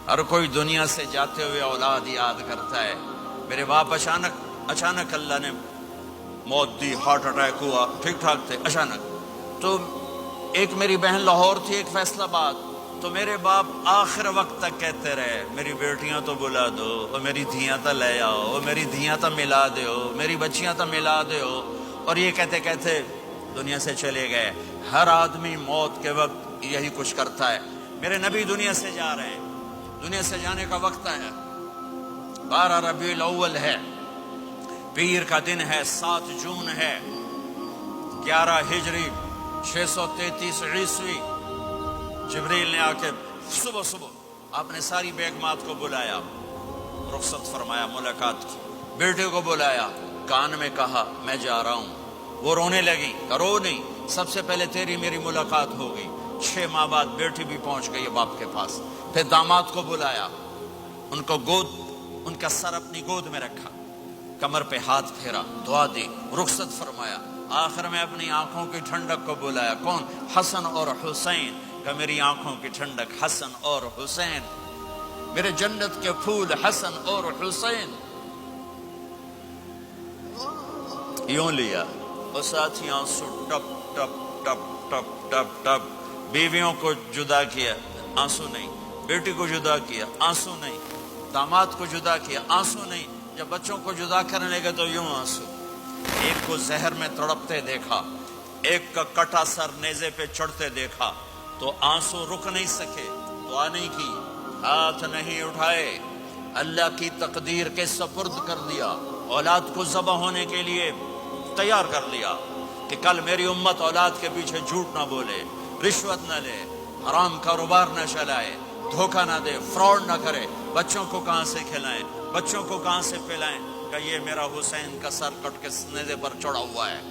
ہر کوئی دنیا سے جاتے ہوئے اولاد یاد کرتا ہے. میرے باپ اچانک اللہ نے موت دی، ہارٹ اٹیک ہوا، ٹھیک ٹھاک تھے، اچانک. تو ایک میری بہن لاہور تھی، ایک فیصل آباد. تو میرے باپ آخر وقت تک کہتے رہے میری بیٹیاں تو بلا دو، اور میری دھیاں تو لے آؤ، اور میری دھیاں تو ملا دیو، میری بچیاں تو ملا دیو. اور یہ کہتے کہتے دنیا سے چلے گئے. ہر آدمی موت کے وقت یہی کچھ کرتا ہے. میرے نبی دنیا سے جا رہے ہیں، دنیا سے جانے کا وقت ہے. 12 ربیع الاول ہے، پیر کا دن ہے، 7 جون ہے، 11 ہجری 633 عیسوی. جبریل نے آ کے صبح آپ نے ساری بیگمات کو بلایا، رخصت فرمایا، ملاقات کی. بیٹے کو بلایا، کان میں کہا میں جا رہا ہوں. وہ رونے لگی، رو نہیں، سب سے پہلے تیری میری ملاقات ہو گئی. 6 ماہ بعد بیٹی بھی پہنچ گئی باپ کے پاس. پھر داماد کو بلایا، ان کا سر اپنی گود میں رکھا، کمر پہ ہاتھ پھیرا، دعا دی، رخصت فرمایا. آخر میں اپنی آنکھوں کی ٹھنڈک کو بلایا. کون؟ حسن اور حسین. کہ میری آنکھوں کی ٹھنڈک حسن اور حسین، میرے جنت کے پھول حسن اور حسین. یوں لیا اور ساتھ ہی آنسو ٹپ ٹپ ٹپ ٹپ ٹپ ٹپ. بیویوں کو جدا کیا، آنسو نہیں. بیٹی کو جدا کیا، آنسو نہیں. داماد کو جدا کیا، آنسو نہیں. جب بچوں کو جدا کرنے لگے تو یوں آنسو. ایک کو زہر میں تڑپتے دیکھا، ایک کا کٹا سر نیزے پہ چڑھتے دیکھا تو آنسو رک نہیں سکے. دعا نہیں کی، ہاتھ نہیں اٹھائے، اللہ کی تقدیر کے سپرد کر دیا. اولاد کو ذبح ہونے کے لیے تیار کر لیا کہ کل میری امت اولاد کے پیچھے جھوٹ نہ بولے، رشوت نہ لے، حرام کاروبار نہ چلائے، دھوکہ نہ دے، فراڈ نہ کرے. بچوں کو کہاں سے کھلائیں، بچوں کو کہاں سے پلائیں؟ کہ یہ میرا حسین کا سر کٹ کے نیزے پر چڑھا ہوا ہے.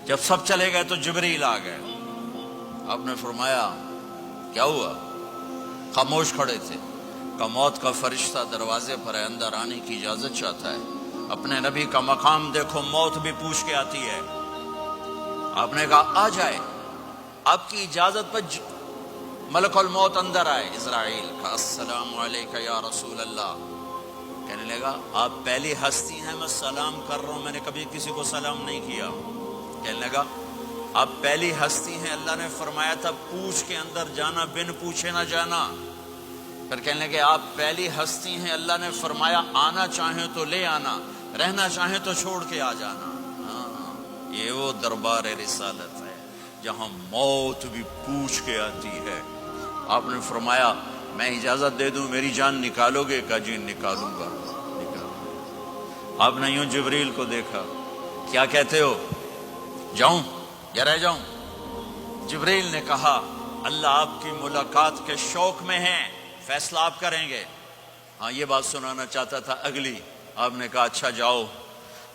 جب سب چلے گئے تو جبریل آ گئے. آپ نے فرمایا کیا ہوا؟ خاموش کھڑے تھے. کہ موت کا فرشتہ دروازے پر ہے، اندر آنے کی اجازت چاہتا ہے. اپنے نبی کا مقام دیکھو، موت بھی پوچھ کے آتی ہے. آپ نے کہا آ جائے. آپ کی اجازت پر ملک الموت اندر آئے. اسرائیل کا السلام علیکہ یا رسول اللہ. کہنے لگا آپ پہلی ہستی ہیں، میں سلام کر رہا ہوں، میں نے کبھی کسی کو سلام نہیں کیا. کہنے لگا آپ پہلی ہستی ہیں، اللہ نے فرمایا تھا پوچھ کے اندر جانا، بن پوچھے نہ جانا. پھر کہنے لگے آپ پہلی ہستی ہیں، اللہ نے فرمایا آنا چاہیں تو لے آنا، رہنا چاہیں تو چھوڑ کے آ جانا. یہ وہ دربار رسالت ہے جہاں موت بھی پوچھ کے آتی ہے. آپ نے فرمایا میں اجازت دے دوں میری جان نکالو گے؟ کہ جی نکالوں گا. آپ نے یوں جبریل کو دیکھا، کیا کہتے ہو، جاؤں یا رہ جاؤں؟ جبریل نے کہا اللہ آپ کی ملاقات کے شوق میں ہے، فیصلہ آپ کریں گے. ہاں یہ بات سنانا چاہتا تھا اگلی. آپ نے کہا اچھا جاؤ،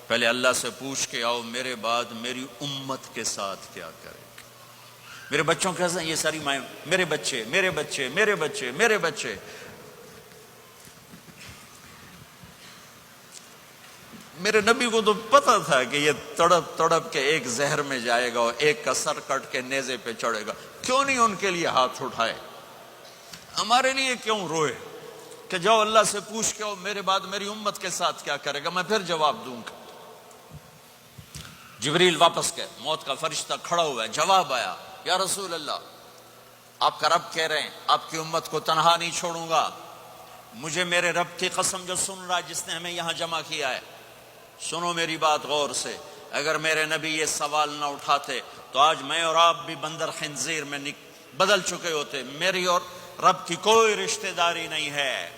پہلے اللہ سے پوچھ کے آؤ میرے بعد میری امت کے ساتھ کیا کرے. میرے بچوں کے ساتھ یہ ساری مائیں، میرے بچے میرے بچے میرے بچے میرے بچے. میرے نبی کو تو پتا تھا کہ یہ تڑپ تڑپ کے ایک زہر میں جائے گا اور ایک کا سر کٹ کے نیزے پہ چڑھے گا. کیوں نہیں ان کے لیے ہاتھ اٹھائے؟ ہمارے لیے کیوں روئے؟ کہ جاؤ اللہ سے پوچھ کے آؤ میرے بعد میری امت کے ساتھ کیا کرے گا، میں پھر جواب دوں گا. جبریل واپس گئے، موت کا فرشتہ کھڑا ہوا ہے. جواب آیا یا رسول اللہ آپ کا رب کہہ رہے ہیں آپ کی امت کو تنہا نہیں چھوڑوں گا. مجھے میرے رب کی قسم جو سن رہا جس نے ہمیں یہاں جمع کیا ہے، سنو میری بات غور سے. اگر میرے نبی یہ سوال نہ اٹھاتے تو آج میں اور آپ بھی بندر خنزیر میں بدل چکے ہوتے. میری اور رب کی کوئی رشتہ داری نہیں ہے.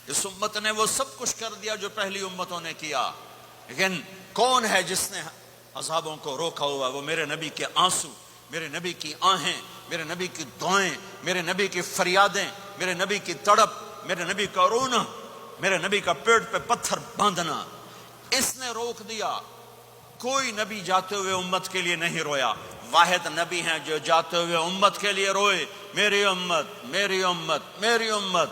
اس امت نے وہ سب کچھ کر دیا جو پہلی امتوں نے کیا، لیکن کون ہے جس نے عذابوں کو روکا ہوا؟ وہ میرے نبی کے آنسو، میرے نبی کی آہیں، میرے نبی کی دعائیں، میرے نبی کی فریادیں، میرے نبی کی تڑپ، میرے نبی کا رونا، میرے نبی کا پیٹ پہ پتھر باندھنا. اس نے روک دیا. کوئی نبی جاتے ہوئے امت کے لیے نہیں رویا. واحد نبی ہیں جو جاتے ہوئے امت کے لیے روئے، میری امت میری امت میری امت.